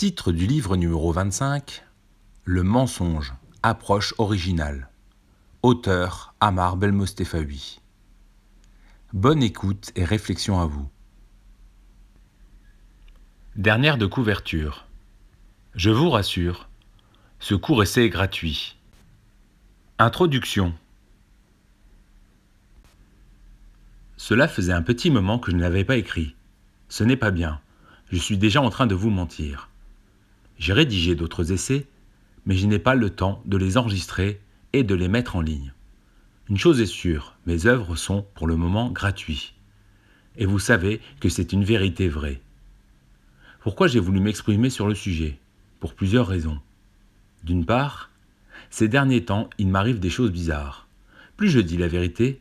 Titre du livre numéro 25, Le mensonge, approche originale. Auteur Ammar Belmostefawi. Bonne écoute et réflexion à vous. Dernière de couverture. Je vous rassure, ce court essai est gratuit. Introduction. Cela faisait un petit moment que je ne l'avais pas écrit. Ce n'est pas bien. Je suis déjà en train de vous mentir. J'ai rédigé d'autres essais, mais je n'ai pas le temps de les enregistrer et de les mettre en ligne. Une chose est sûre, mes œuvres sont, pour le moment, gratuites. Et vous savez que c'est une vérité vraie. Pourquoi j'ai voulu m'exprimer sur le sujet? Pour plusieurs raisons. D'une part, ces derniers temps, il m'arrive des choses bizarres. Plus je dis la vérité,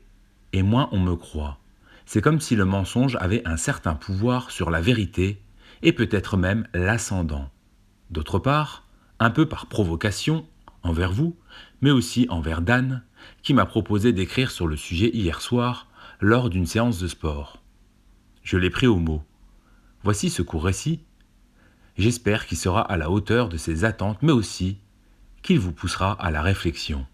et moins on me croit. C'est comme si le mensonge avait un certain pouvoir sur la vérité, et peut-être même l'ascendant. D'autre part, un peu par provocation, envers vous, mais aussi envers Dan, qui m'a proposé d'écrire sur le sujet hier soir, lors d'une séance de sport. Je l'ai pris au mot. Voici ce court récit. J'espère qu'il sera à la hauteur de ses attentes, mais aussi qu'il vous poussera à la réflexion.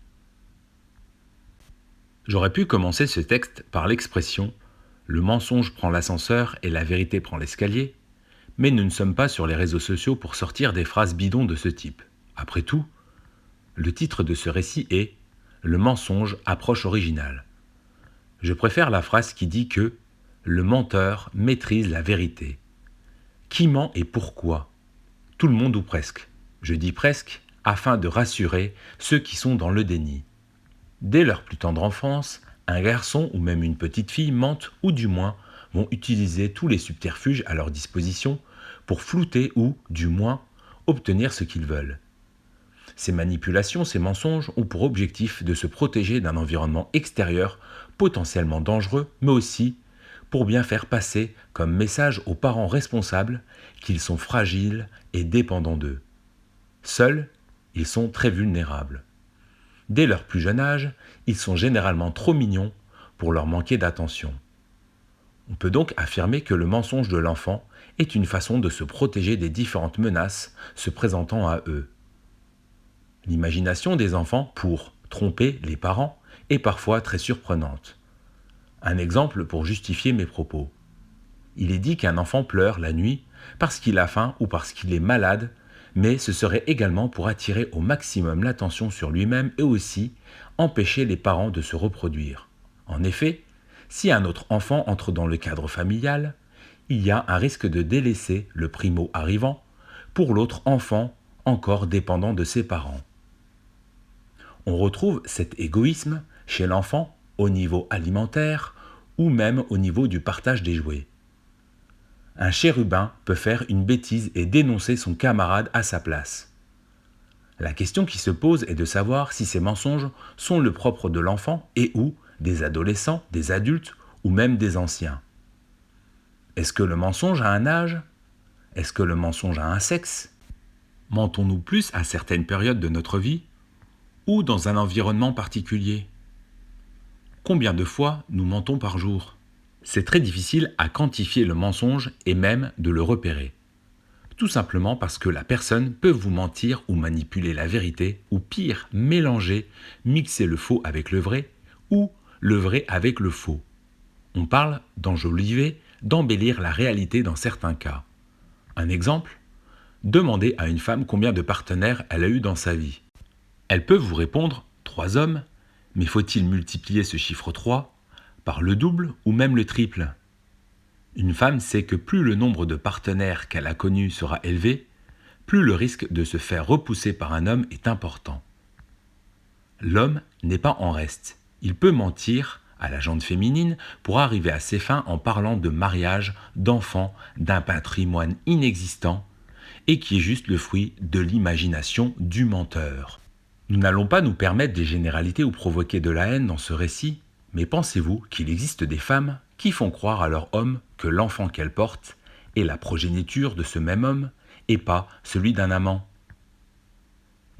J'aurais pu commencer ce texte par l'expression « Le mensonge prend l'ascenseur et la vérité prend l'escalier », mais nous ne sommes pas sur les réseaux sociaux pour sortir des phrases bidons de ce type. Après tout, le titre de ce récit est « Le mensonge, approche originale ». Je préfère la phrase qui dit que « le menteur maîtrise la vérité ». Qui ment et pourquoi? Tout le monde ou presque. Je dis presque afin de rassurer ceux qui sont dans le déni. Dès leur plus tendre enfance, un garçon ou même une petite fille mentent ou du moins vont utiliser tous les subterfuges à leur disposition pour flouter ou, du moins, obtenir ce qu'ils veulent. Ces manipulations, ces mensonges ont pour objectif de se protéger d'un environnement extérieur potentiellement dangereux, mais aussi pour bien faire passer comme message aux parents responsables qu'ils sont fragiles et dépendants d'eux. Seuls, ils sont très vulnérables. Dès leur plus jeune âge, ils sont généralement trop mignons pour leur manquer d'attention. On peut donc affirmer que le mensonge de l'enfant est une façon de se protéger des différentes menaces se présentant à eux. L'imagination des enfants pour tromper les parents est parfois très surprenante. Un exemple pour justifier mes propos. Il est dit qu'un enfant pleure la nuit parce qu'il a faim ou parce qu'il est malade, mais ce serait également pour attirer au maximum l'attention sur lui-même et aussi empêcher les parents de se reproduire. En effet, si un autre enfant entre dans le cadre familial, il y a un risque de délaisser le primo arrivant pour l'autre enfant encore dépendant de ses parents. On retrouve cet égoïsme chez l'enfant au niveau alimentaire ou même au niveau du partage des jouets. Un chérubin peut faire une bêtise et dénoncer son camarade à sa place. La question qui se pose est de savoir si ces mensonges sont le propre de l'enfant et ou des adolescents, des adultes ou même des anciens. Est-ce que le mensonge a un âge? Est-ce que le mensonge a un sexe? Mentons-nous plus à certaines périodes de notre vie ou dans un environnement particulier? Combien de fois nous mentons par jour? C'est très difficile à quantifier le mensonge et même de le repérer. Tout simplement parce que la personne peut vous mentir ou manipuler la vérité, ou pire, mélanger, mixer le faux avec le vrai, ou le vrai avec le faux. On parle d'enjoliver, d'embellir la réalité dans certains cas. Un exemple? Demandez à une femme combien de partenaires elle a eu dans sa vie. Elle peut vous répondre 3 hommes, mais faut-il multiplier ce chiffre 3 par le double ou même le triple? Une femme sait que plus le nombre de partenaires qu'elle a connus sera élevé, plus le risque de se faire repousser par un homme est important. L'homme n'est pas en reste. Il peut mentir à la gente féminine pour arriver à ses fins en parlant de mariage, d'enfants, d'un patrimoine inexistant et qui est juste le fruit de l'imagination du menteur. Nous n'allons pas nous permettre des généralités ou provoquer de la haine dans ce récit, mais pensez-vous qu'il existe des femmes qui font croire à leur homme que l'enfant qu'elles portent est la progéniture de ce même homme et pas celui d'un amant?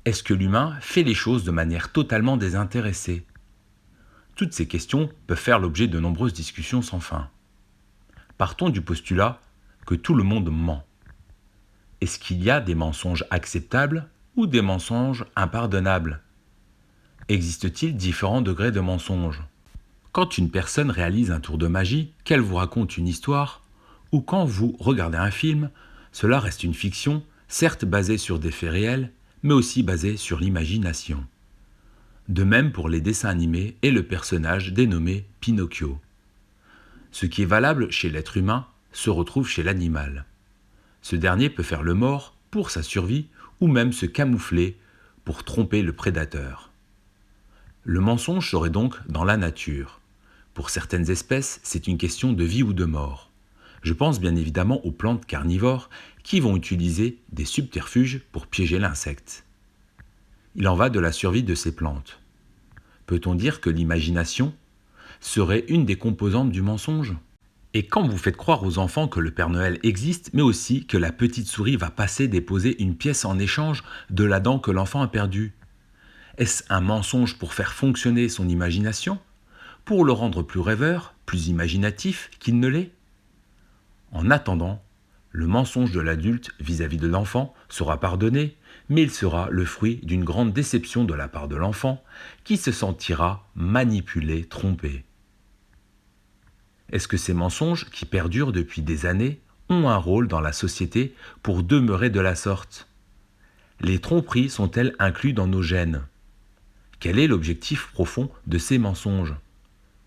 Est-ce que l'humain fait les choses de manière totalement désintéressée? Toutes ces questions peuvent faire l'objet de nombreuses discussions sans fin. Partons du postulat que tout le monde ment. Est-ce qu'il y a des mensonges acceptables ou des mensonges impardonnables? Existe-t-il différents degrés de mensonges? Quand une personne réalise un tour de magie, qu'elle vous raconte une histoire, ou quand vous regardez un film, cela reste une fiction, certes basée sur des faits réels, mais aussi basée sur l'imagination. De même pour les dessins animés et le personnage dénommé Pinocchio. Ce qui est valable chez l'être humain se retrouve chez l'animal. Ce dernier peut faire le mort pour sa survie ou même se camoufler pour tromper le prédateur. Le mensonge serait donc dans la nature. Pour certaines espèces, c'est une question de vie ou de mort. Je pense bien évidemment aux plantes carnivores qui vont utiliser des subterfuges pour piéger l'insecte. Il en va de la survie de ces plantes. Peut-on dire que l'imagination serait une des composantes du mensonge? Et quand vous faites croire aux enfants que le Père Noël existe, mais aussi que la petite souris va passer déposer une pièce en échange de la dent que l'enfant a perdue, est-ce un mensonge pour faire fonctionner son imagination? Pour le rendre plus rêveur, plus imaginatif qu'il ne l'est? En attendant, le mensonge de l'adulte vis-à-vis de l'enfant sera pardonné, mais il sera le fruit d'une grande déception de la part de l'enfant qui se sentira manipulé, trompé. Est-ce que ces mensonges, qui perdurent depuis des années, ont un rôle dans la société pour demeurer de la sorte? Les tromperies sont-elles incluses dans nos gènes? Quel est l'objectif profond de ces mensonges?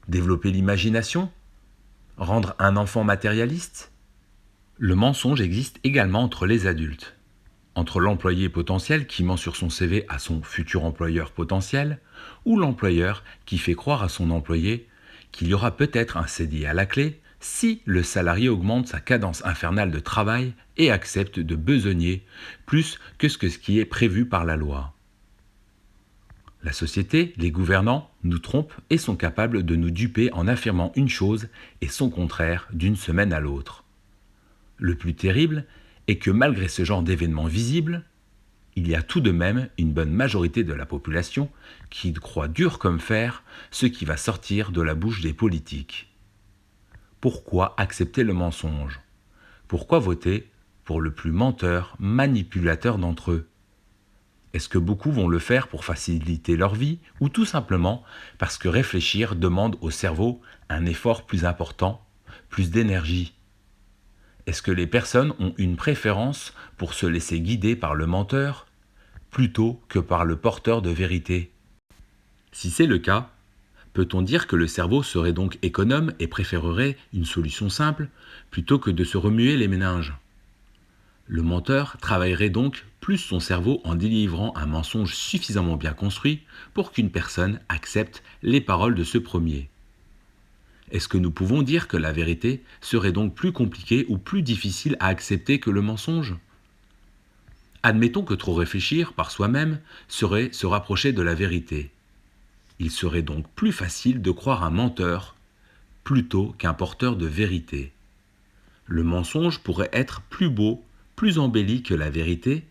Développer l'imagination? Rendre un enfant matérialiste? Le mensonge existe également entre les adultes. Entre l'employé potentiel qui ment sur son CV à son futur employeur potentiel, ou l'employeur qui fait croire à son employé qu'il y aura peut-être un CDI à la clé si le salarié augmente sa cadence infernale de travail et accepte de besogner plus que ce qui est prévu par la loi. La société, les gouvernants, nous trompent et sont capables de nous duper en affirmant une chose et son contraire d'une semaine à l'autre. Le plus terrible est que malgré ce genre d'événements visibles, il y a tout de même une bonne majorité de la population qui croit dur comme fer ce qui va sortir de la bouche des politiques. Pourquoi accepter le mensonge? Pourquoi voter pour le plus menteur, manipulateur d'entre eux? Est-ce que beaucoup vont le faire pour faciliter leur vie ou tout simplement parce que réfléchir demande au cerveau un effort plus important, plus d'énergie? Est-ce que les personnes ont une préférence pour se laisser guider par le menteur plutôt que par le porteur de vérité? Si c'est le cas, peut-on dire que le cerveau serait donc économe et préférerait une solution simple plutôt que de se remuer les méninges? Le menteur travaillerait donc plus son cerveau en délivrant un mensonge suffisamment bien construit pour qu'une personne accepte les paroles de ce premier. Est-ce que nous pouvons dire que la vérité serait donc plus compliquée ou plus difficile à accepter que le mensonge? Admettons que trop réfléchir par soi-même serait se rapprocher de la vérité. Il serait donc plus facile de croire un menteur plutôt qu'un porteur de vérité. Le mensonge pourrait être plus beau, plus embelli que la vérité,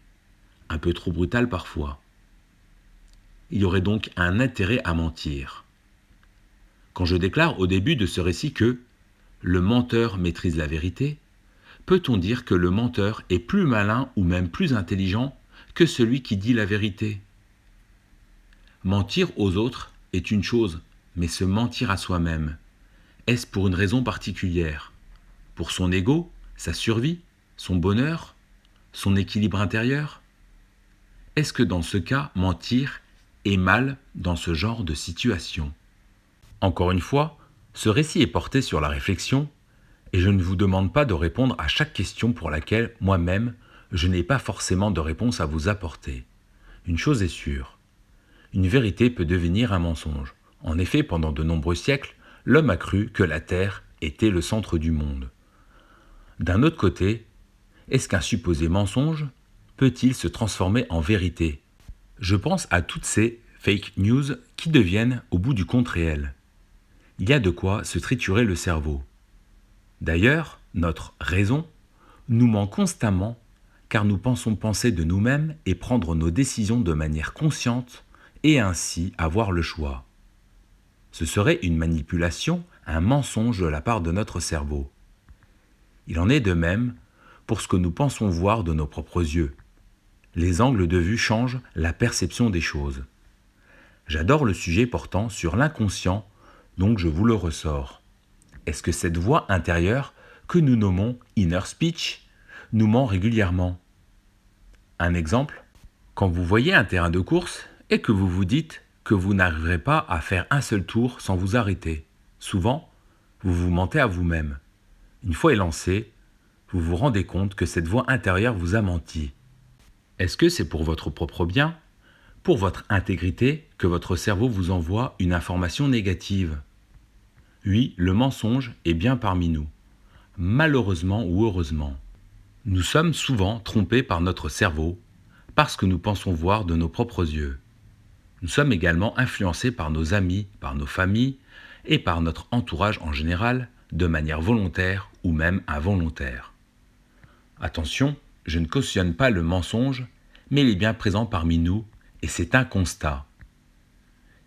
un peu trop brutal parfois. Il y aurait donc un intérêt à mentir. Quand je déclare au début de ce récit que le menteur maîtrise la vérité, peut-on dire que le menteur est plus malin ou même plus intelligent que celui qui dit la vérité? Mentir aux autres est une chose, mais se mentir à soi-même, est-ce pour une raison particulière? Pour son ego, sa survie, son bonheur, son équilibre intérieur? Est-ce que dans ce cas, mentir est mal dans ce genre de situation? Encore une fois, ce récit est porté sur la réflexion, et je ne vous demande pas de répondre à chaque question pour laquelle, moi-même, je n'ai pas forcément de réponse à vous apporter. Une chose est sûre, une vérité peut devenir un mensonge. En effet, pendant de nombreux siècles, l'homme a cru que la Terre était le centre du monde. D'un autre côté, est-ce qu'un supposé mensonge peut-il se transformer en vérité? Je pense à toutes ces fake news qui deviennent au bout du compte réel. Il y a de quoi se triturer le cerveau. D'ailleurs, notre raison nous ment constamment car nous pensons penser de nous-mêmes et prendre nos décisions de manière consciente et ainsi avoir le choix. Ce serait une manipulation, un mensonge de la part de notre cerveau. Il en est de même pour ce que nous pensons voir de nos propres yeux. Les angles de vue changent la perception des choses. J'adore le sujet portant sur l'inconscient, donc je vous le ressors. Est-ce que cette voix intérieure, que nous nommons inner speech, nous ment régulièrement? Un exemple, quand vous voyez un terrain de course et que vous vous dites que vous n'arriverez pas à faire un seul tour sans vous arrêter. Souvent, vous vous mentez à vous-même. Une fois élancé, vous vous rendez compte que cette voix intérieure vous a menti. Est-ce que c'est pour votre propre bien, pour votre intégrité, que votre cerveau vous envoie une information négative? Oui, le mensonge est bien parmi nous, malheureusement ou heureusement. Nous sommes souvent trompés par notre cerveau, parce que nous pensons voir de nos propres yeux. Nous sommes également influencés par nos amis, par nos familles et par notre entourage en général, de manière volontaire ou même involontaire. Attention, je ne cautionne pas le mensonge, mais il est bien présent parmi nous et c'est un constat.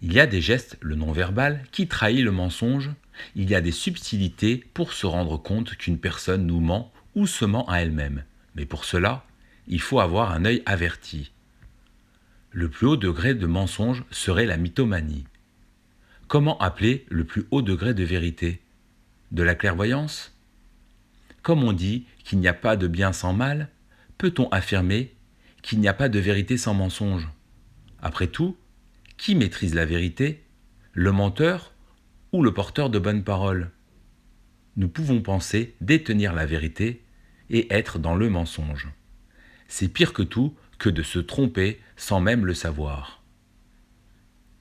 Il y a des gestes, le non-verbal, qui trahit le mensonge. Il y a des subtilités pour se rendre compte qu'une personne nous ment ou se ment à elle-même. Mais pour cela, il faut avoir un œil averti. Le plus haut degré de mensonge serait la mythomanie. Comment appeler le plus haut degré de vérité? De la clairvoyance? Comme on dit qu'il n'y a pas de bien sans mal, peut-on affirmer qu'il n'y a pas de vérité sans mensonge? Après tout, qui maîtrise la vérité? Le menteur ou le porteur de bonnes paroles? Nous pouvons penser détenir la vérité et être dans le mensonge. C'est pire que tout que de se tromper sans même le savoir.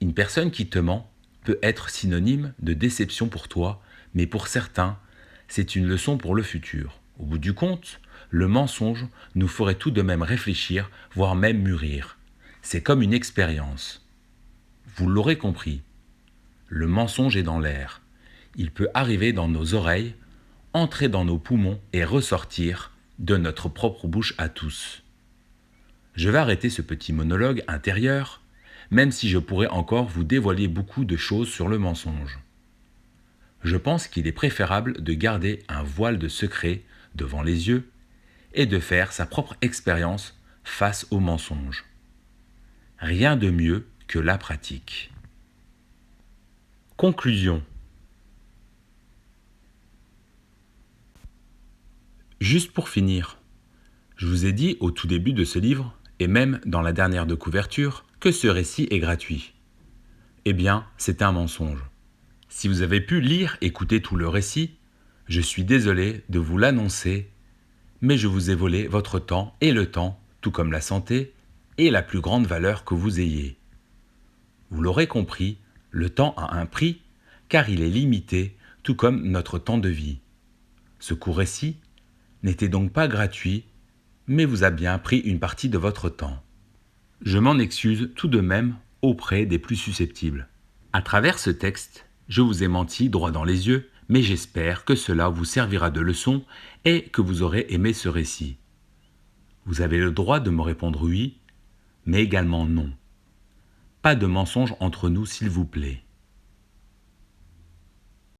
Une personne qui te ment peut être synonyme de déception pour toi, mais pour certains, c'est une leçon pour le futur. Au bout du compte, le mensonge nous ferait tout de même réfléchir, voire même mûrir. C'est comme une expérience. Vous l'aurez compris, le mensonge est dans l'air. Il peut arriver dans nos oreilles, entrer dans nos poumons et ressortir de notre propre bouche à tous. Je vais arrêter ce petit monologue intérieur, même si je pourrais encore vous dévoiler beaucoup de choses sur le mensonge. Je pense qu'il est préférable de garder un voile de secret devant les yeux et de faire sa propre expérience face au mensonge. Rien de mieux que la pratique. Conclusion. Juste pour finir, je vous ai dit au tout début de ce livre, et même dans la dernière de couverture, que ce récit est gratuit. Eh bien, c'est un mensonge. Si vous avez pu lire, écouter tout le récit, je suis désolé de vous l'annoncer, mais je vous ai volé votre temps et le temps, tout comme la santé, et la plus grande valeur que vous ayez. Vous l'aurez compris, le temps a un prix, car il est limité, tout comme notre temps de vie. Ce court récit n'était donc pas gratuit, mais vous a bien pris une partie de votre temps. Je m'en excuse tout de même auprès des plus susceptibles. À travers ce texte, je vous ai menti droit dans les yeux, mais j'espère que cela vous servira de leçon et que vous aurez aimé ce récit. Vous avez le droit de me répondre oui, mais également non. Pas de mensonge entre nous, s'il vous plaît.